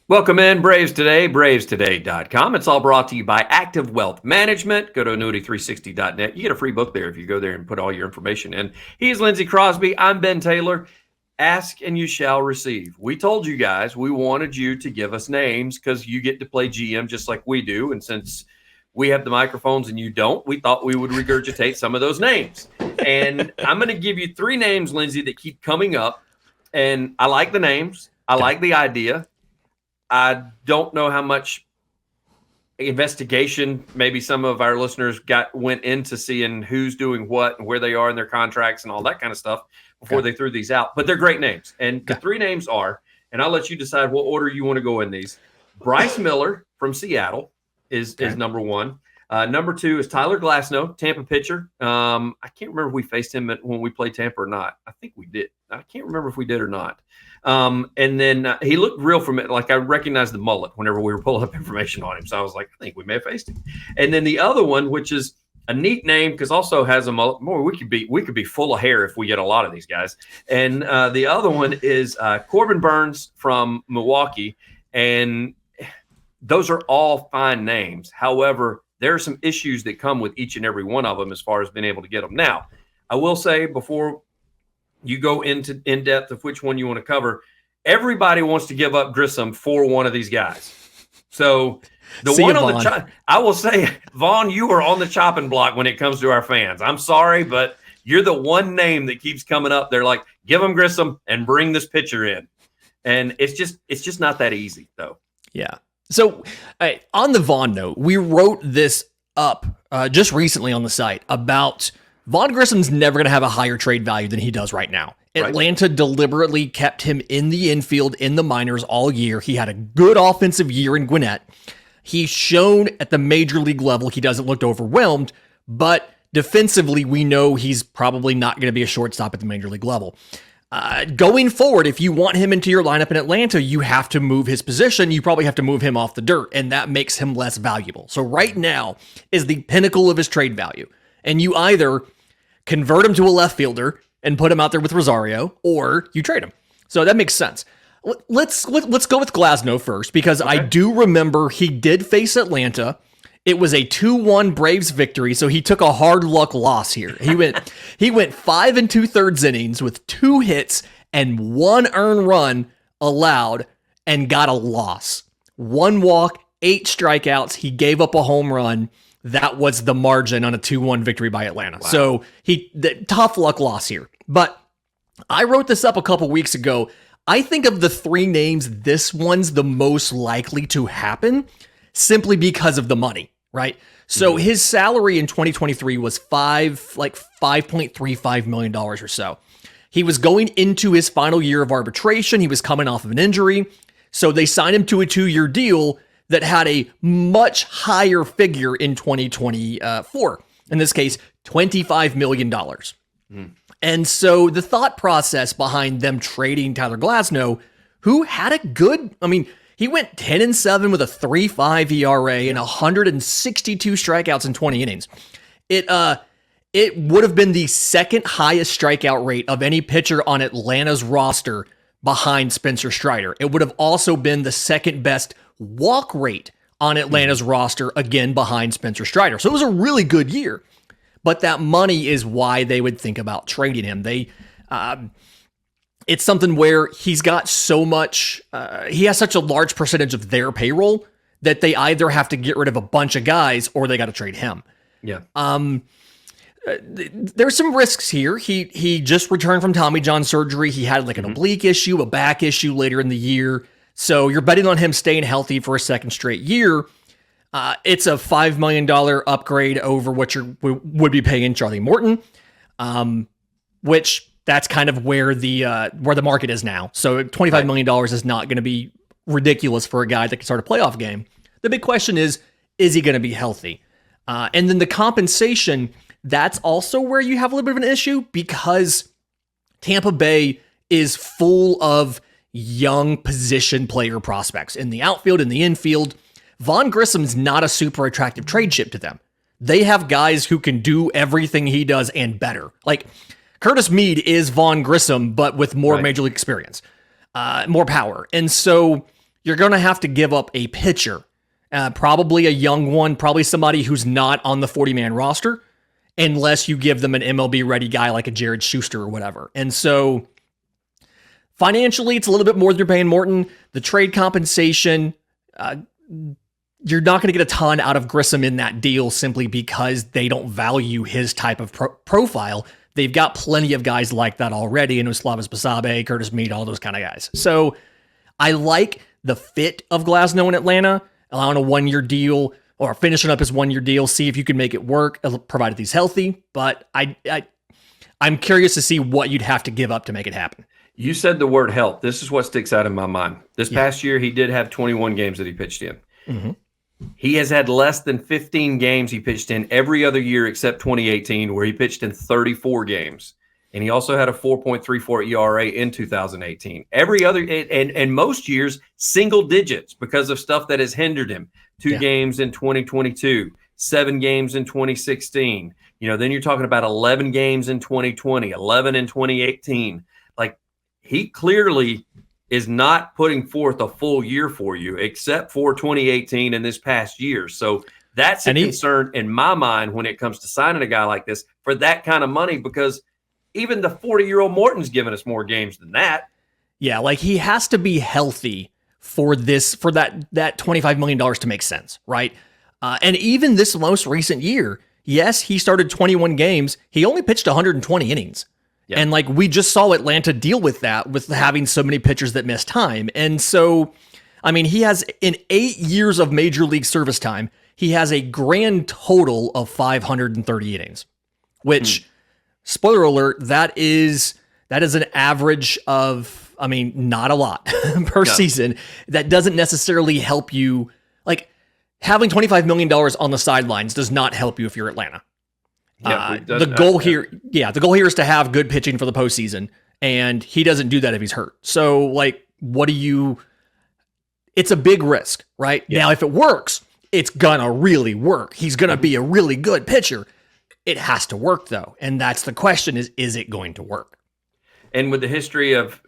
Welcome in, Braves Today, bravestoday.com. It's all brought to you by Active Wealth Management. Go to annuity360.net. You get a free book there if you go there and put all your information in. He's Lindsay Crosby. I'm Ben Taylor. Ask and you shall receive. We told you guys we wanted you to give us names because you get to play GM just like we do. And since we have the microphones and you don't, we thought we would regurgitate some of those names. And I'm going to give you three names, Lindsay, that keep coming up. And I like the names. I like the idea. I don't know how much investigation maybe some of our listeners went into seeing who's doing what and where they are in their contracts and all that kind of stuff before they threw these out. But they're great names. And the three names are, and I'll let you decide what order you want to go in these. Bryce Miller from Seattle is number one. Number two is Tyler Glasnow, Tampa pitcher. I can't remember if we faced him when we played Tampa or not. I think we did. I can't remember if we did or not. And then he looked real familiar. Like I recognized the mullet whenever we were pulling up information on him. So I was like, I think we may have faced him. And then the other one, which is a neat name because also has a mullet. Boy, we could be full of hair if we get a lot of these guys. And the other one is Corbin Burnes from Milwaukee. And those are all fine names. However, there are some issues that come with each and every one of them as far as being able to get them. Now, I will say before you go into in depth of which one you want to cover, everybody wants to give up Grissom for one of these guys. So the one on the I will say, Vaughn, you are on the chopping block when it comes to our fans. I'm sorry, but you're the one name that keeps coming up. They're like, give them Grissom and bring this pitcher in. And it's just not that easy, though. Yeah. So on the Vaughn note, we wrote this up just recently on the site about Vaughn Grissom's never going to have a higher trade value than he does right now. Right. Atlanta deliberately kept him in the infield in the minors all year. He had a good offensive year in Gwinnett. He's shown at the major league level he doesn't look overwhelmed, but defensively we know he's probably not going to be a shortstop at the major league level. Going forward, if you want him into your lineup in Atlanta, you have to move his position. You probably have to move him off the dirt, and that makes him less valuable. So right now is the pinnacle of his trade value. And you either convert him to a left fielder and put him out there with Rosario, or you trade him. So that makes sense. Let's go with Glasnow first, because I do remember he did face Atlanta. It was a 2-1 Braves victory, so he took a hard luck loss here. He went 5 2/3 innings with 2 hits and 1 earned run allowed and got a loss. 1 walk, 8 strikeouts. He gave up a home run. That was the margin on a 2-1 victory by Atlanta. Wow. So tough luck loss here. But I wrote this up a couple weeks ago. I think of the 3 names, this one's the most likely to happen simply because of the money, right? So his salary in 2023 was $5.35 million or so. He was going into his final year of arbitration. He was coming off of an injury. So they signed him to a 2-year deal that had a much higher figure in 2024. In this case, $25 million. And so the thought process behind them trading Tyler Glasnow, who had a good, he went 10-7 with a 3.5 ERA and 162 strikeouts in 20 innings. It would have been the second highest strikeout rate of any pitcher on Atlanta's roster behind Spencer Strider. It would have also been the second best walk rate on Atlanta's roster, again behind Spencer Strider. So it was a really good year. But that money is why they would think about trading him. It's something where he's got so much, he has such a large percentage of their payroll that they either have to get rid of a bunch of guys or they got to trade him. Yeah. There's some risks here. He just returned from Tommy John surgery. He had like an oblique issue, a back issue later in the year. So you're betting on him staying healthy for a second straight year. It's a $5 million upgrade over what you would be paying Charlie Morton, which that's kind of where the market is now. So $25 million is not going to be ridiculous for a guy that can start a playoff game. The big question is he going to be healthy? And then the compensation, that's also where you have a little bit of an issue because Tampa Bay is full of young position player prospects in the outfield, in the infield. Vaughn Grissom's not a super attractive trade chip to them. They have guys who can do everything he does and better. Like Curtis Mead is Vaughn Grissom, but with more major league experience, more power. And so you're going to have to give up a pitcher, probably a young one, probably somebody who's not on the 40-man roster, unless you give them an MLB-ready guy like a Jared Schuster or whatever. And so financially, it's a little bit more than you're paying Morton. The trade compensation, you're not going to get a ton out of Grissom in that deal simply because they don't value his type of profile. They've got plenty of guys like that already, and Slavas Basabe, Curtis Mead, all those kind of guys. So I like the fit of Glasnow in Atlanta, allowing a 1-year deal or finishing up his 1-year deal, see if you can make it work, provided he's healthy. But I'm curious to see what you'd have to give up to make it happen. You said the word health. This is what sticks out in my mind. This past year, he did have 21 games that he pitched in. Mm-hmm. He has had less than 15 games he pitched in every other year except 2018, where he pitched in 34 games. And he also had a 4.34 ERA in 2018. Every other, and most years, single digits because of stuff that has hindered him. 2 games in 2022, 7 games in 2016. Then you're talking about 11 games in 2020, 11 in 2018. Like, he clearly is not putting forth a full year for you, except for 2018 and this past year. So that's a concern in my mind when it comes to signing a guy like this for that kind of money, because even the 40-year-old Morton's given us more games than that. Yeah, like he has to be healthy for that $25 million to make sense, right? And even this most recent year, yes, he started 21 games. He only pitched 120 innings. Yeah. And like we just saw Atlanta deal with that, with having so many pitchers that miss time. And so, I mean, he has, in 8 years of major league service time, he has a grand total of 530 innings, which, spoiler alert, that is an average of, I mean, not a lot per season. That doesn't necessarily help you. Like, having $25 million on the sidelines does not help you if you're Atlanta. The goal here is to have good pitching for the postseason, and he doesn't do that if he's hurt. So, like, it's a big risk, right? Yeah. Now, if it works, it's gonna really work. He's gonna be a really good pitcher. It has to work, though, and that's the question: is it going to work? And with the history of,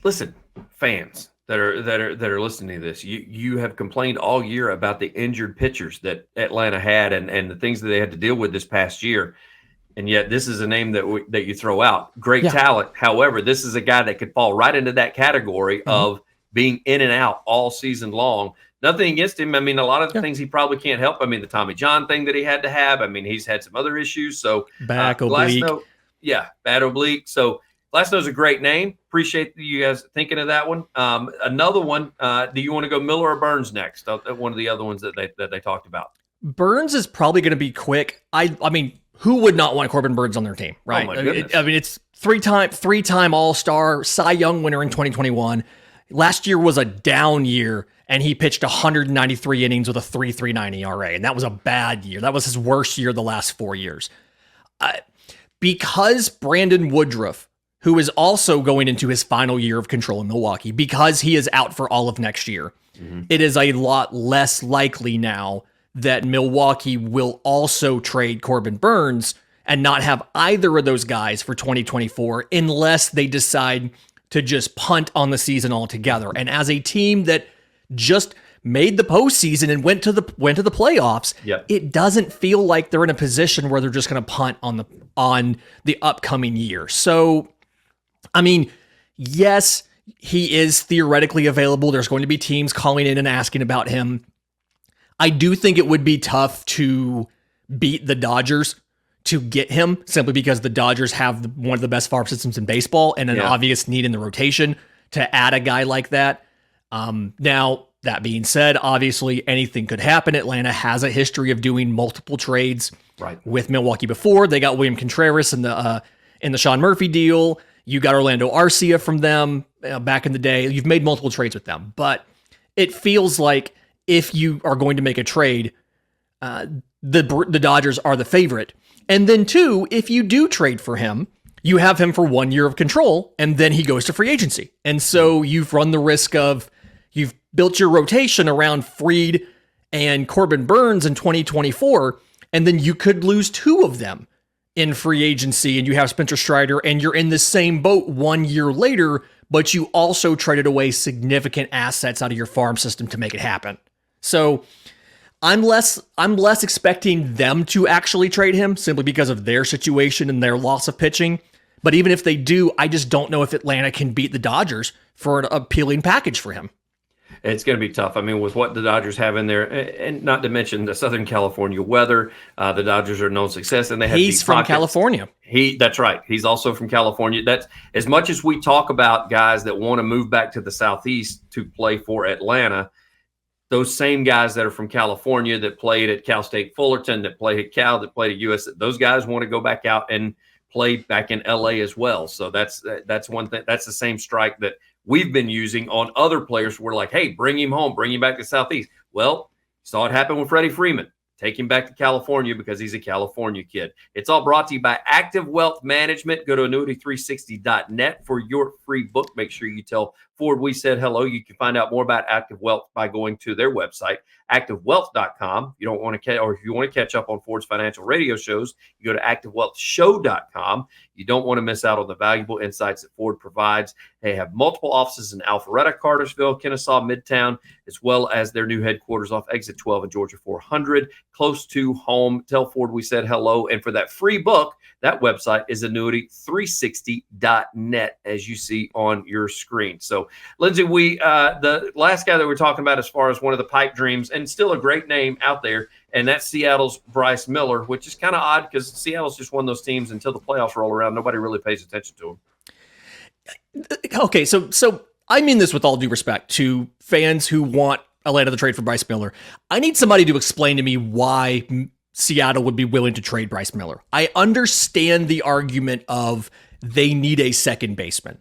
listen, fans that are listening to this, you have complained all year about the injured pitchers that Atlanta had and the things that they had to deal with this past year, and yet this is a name that you throw out. Great talent, however, this is a guy that could fall right into that category of being in and out all season long. Nothing against him. I mean, a lot of the things he probably can't help. I mean, the Tommy John thing that he had to have. I mean, he's had some other issues. So back oblique. Bad oblique. So Glasnow's a great name. Appreciate you guys thinking of that one. Another one. Do you want to go Miller or Burns next? One of the other ones that they talked about. Burns is probably going to be quick. I mean, who would not want Corbin Burnes on their team, right? Oh my goodness. It's three-time All-Star, Cy Young winner in 2021. Last year was a down year, and he pitched 193 innings with a 3.39 ERA, and that was a bad year. That was his worst year the last 4 years. Because Brandon Woodruff, who is also going into his final year of control in Milwaukee, because he is out for all of next year, it is a lot less likely now that Milwaukee will also trade Corbin Burnes and not have either of those guys for 2024 unless they decide to just punt on the season altogether. And as a team that just made the postseason and went to the playoffs, it doesn't feel like they're in a position where they're just going to punt on the upcoming year. So, I mean, yes, he is theoretically available. There's going to be teams calling in and asking about him. I do think it would be tough to beat the Dodgers to get him, simply because the Dodgers have one of the best farm systems in baseball and an obvious need in the rotation to add a guy like that. Now, that being said, obviously anything could happen. Atlanta has a history of doing multiple trades with Milwaukee before. They got William Contreras in the Sean Murphy deal. You got Orlando Arcia from them back in the day. You've made multiple trades with them, but it feels like if you are going to make a trade, the Dodgers are the favorite. And then two, if you do trade for him, you have him for 1 year of control, and then he goes to free agency. And so you've run the risk of, you've built your rotation around Fried and Corbin Burnes in 2024, and then you could lose two of them in free agency, and you have Spencer Strider, and you're in the same boat 1 year later, but you also traded away significant assets out of your farm system to make it happen. So I'm less expecting them to actually trade him simply because of their situation and their loss of pitching. But even if they do, I just don't know if Atlanta can beat the Dodgers for an appealing package for him. It's going to be tough. I mean, with what the Dodgers have in there, and not to mention the Southern California weather, the Dodgers are known success, and they have. He's from California. That's right. He's also from California. That's as much as we talk about guys that want to move back to the Southeast to play for Atlanta. Those same guys that are from California that played at Cal State Fullerton, that played at Cal, that played at US, those guys want to go back out and play back in LA as well. So that's one thing. That's the same strike that we've been using on other players. We're like, hey, bring him home, bring him back to Southeast. Well, saw it happen with Freddie Freeman. Take him back to California because he's a California kid. It's all brought to you by Active Wealth Management. Go to annuity360.net for your free book. Make sure you tell Ford we said hello. You can find out more about Active Wealth by going to their website, activewealth.com. You don't want to or if you want to catch up on Ford's financial radio shows, you go to activewealthshow.com. You don't want to miss out on the valuable insights that Ford provides. They have multiple offices in Alpharetta, Cartersville, Kennesaw, Midtown, as well as their new headquarters off Exit 12 and Georgia 400, close to home. Tell Ford we said hello. And for that free book, that website is annuity360.net, as you see on your screen. So, Lindsay, the last guy that we're talking about as far as one of the pipe dreams, and still a great name out there, and that's Seattle's Bryce Miller, which is kind of odd because Seattle's just one of those teams until the playoffs roll around, nobody really pays attention to them. Okay, so I mean this with all due respect to fans who want Atlanta to trade for Bryce Miller. I need somebody to explain to me why Seattle would be willing to trade Bryce Miller. I understand the argument of they need a second baseman.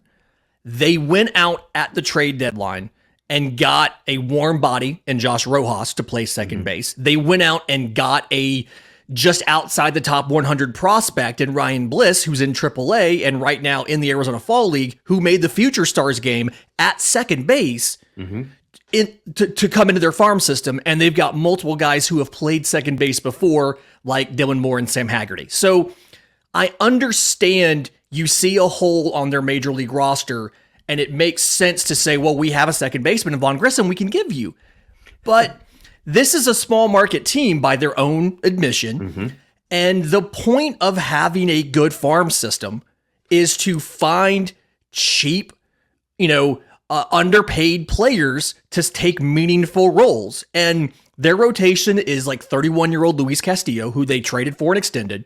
They went out at the trade deadline and got a warm body in Josh Rojas to play second base. They went out and got a just outside the top 100 prospect in Ryan Bliss, who's in AAA and right now in the Arizona Fall League, who made the Future Stars game at second base to come into their farm system. And they've got multiple guys who have played second base before, like Dylan Moore and Sam Haggerty. So I understand you see a hole on their major league roster, and it makes sense to say, well, we have a second baseman in Vaughn Grissom we can give you. But this is a small market team by their own admission. And the point of having a good farm system is to find cheap, underpaid players to take meaningful roles. And their rotation is like 31-year-old Luis Castillo, who they traded for and extended.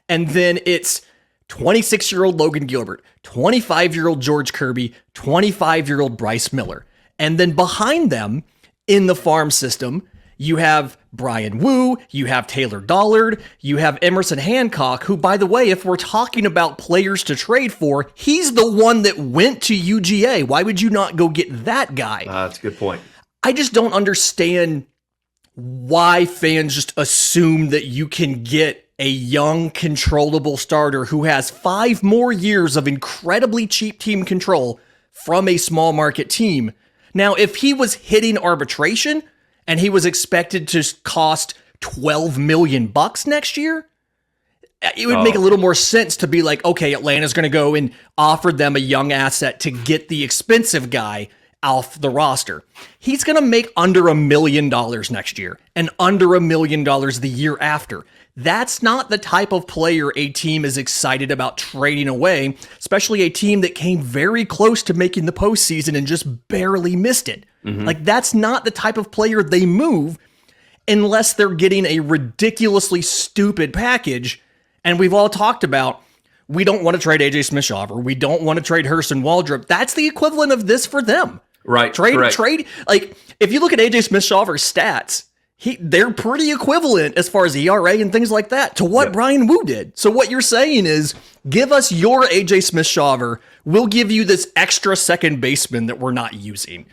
And then it's 26-year-old Logan Gilbert, 25-year-old George Kirby, 25-year-old Bryce Miller. And then behind them in the farm system, you have Brian Wu, you have Taylor Dollard, you have Emerson Hancock, who, by the way, if we're talking about players to trade for, he's the one that went to UGA. Why would you not go get that guy? That's a good point. I just don't understand why fans just assume that you can get a young, controllable starter who has 5 more years of incredibly cheap team control from a small market team. Now, if he was hitting arbitration and he was expected to cost $12 million next year, it would make a little more sense to be like, okay, Atlanta's going to go and offer them a young asset to get the expensive guy off the roster. He's going to make under $1 million next year and under $1 million the year after. That's not the type of player a team is excited about trading away, especially a team that came very close to making the postseason and just barely missed it. Like, that's not the type of player they move unless they're getting a ridiculously stupid package. And we've all talked about, we don't want to trade AJ Smith-Shawver. We don't want to trade Hurston Waldrop. That's the equivalent of this for them. Right. Trade. Like, if you look at AJ Smith-Shawver's stats, they're pretty equivalent as far as ERA and things like that to what Brian Wu did. So what you're saying is, give us your AJ Smith-Shawver. We'll give you this extra second baseman that we're not using.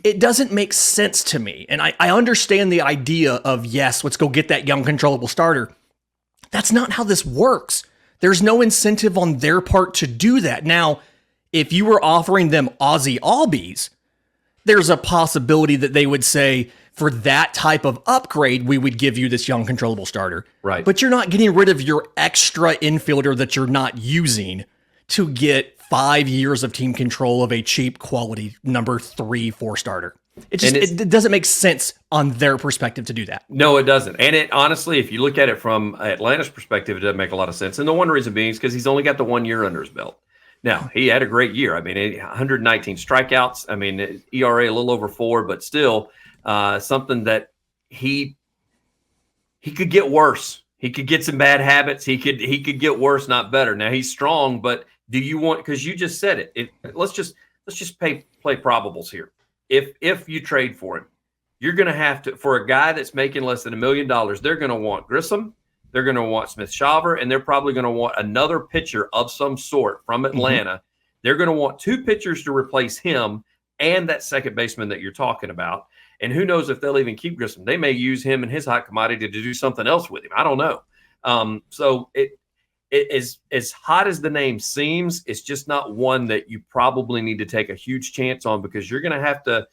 It doesn't make sense to me. And I understand the idea of, yes, let's go get that young controllable starter. That's not how this works. There's no incentive on their part to do that. Now, if you were offering them Ozzie Albies, there's a possibility that they would say, for that type of upgrade, we would give you this young controllable starter. Right. But you're not getting rid of your extra infielder that you're not using to get 5 years of team control of a cheap quality number 3-4 starter. It doesn't make sense on their perspective to do that. No, it doesn't. And it honestly, if you look at it from Atlanta's perspective, it doesn't make a lot of sense. And the one reason being is because he's only got the 1 year under his belt. Now, he had a great year. I mean, 119 strikeouts. I mean, ERA a little over 4, but still something that he could get worse. He could get some bad habits. He could get worse, not better. Now, he's strong, but do you want, because you just said it, let's just play probables here. If you trade for him, you're going to have to, for a guy that's making less than $1 million, they're going to want Grissom, they're going to want Smith-Shawver, and they're probably going to want another pitcher of some sort from Atlanta. Mm-hmm. They're going to want 2 pitchers to replace him and that second baseman that you're talking about. And who knows if they'll even keep Grissom. They may use him and his hot commodity to do something else with him. I don't know. So it is as hot as the name seems. It's just not one that you probably need to take a huge chance on, because you're going to have to,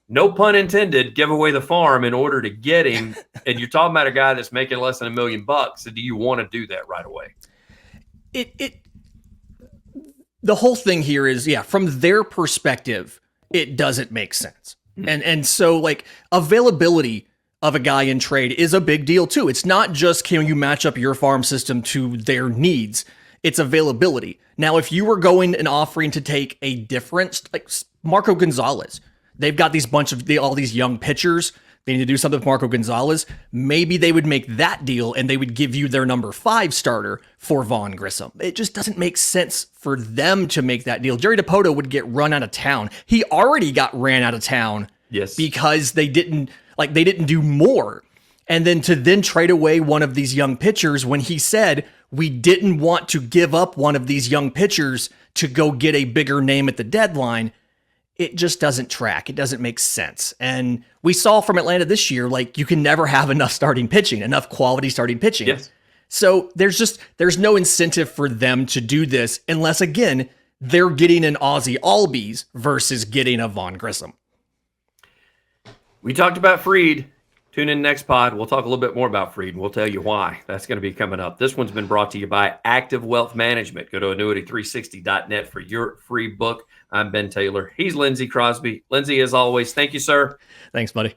no pun intended, give away the farm in order to get him. And you're talking about a guy that's making less than $1 million. So do you want to do that right away? The whole thing here is, from their perspective, it doesn't make sense. And so, like, availability of a guy in trade is a big deal too. It's not just can you match up your farm system to their needs. It's availability. Now, if you were going and offering to take a different, like Marco Gonzalez, they've got all these young pitchers. They need to do something with Marco Gonzalez. Maybe they would make that deal and they would give you their number 5 starter for Vaughn Grissom. It just doesn't make sense for them to make that deal. Jerry Dipoto would get run out of town. He already got ran out of town. Yes. Because they didn't do more. And then to trade away one of these young pitchers when he said we didn't want to give up one of these young pitchers to go get a bigger name at the deadline. It just doesn't track. It doesn't make sense. And we saw from Atlanta this year, like, you can never have enough quality starting pitching. Yes. So there's no incentive for them to do this unless, again, they're getting an Ozzie Albies versus getting a Vaughn Grissom. We talked about Fried. Tune in next pod. We'll talk a little bit more about Fried, and we'll tell you why. That's going to be coming up. This one's been brought to you by Active Wealth Management. Go to annuity360.net for your free book. I'm Ben Taylor. He's Lindsay Crosby. Lindsay, as always, thank you, sir. Thanks, buddy.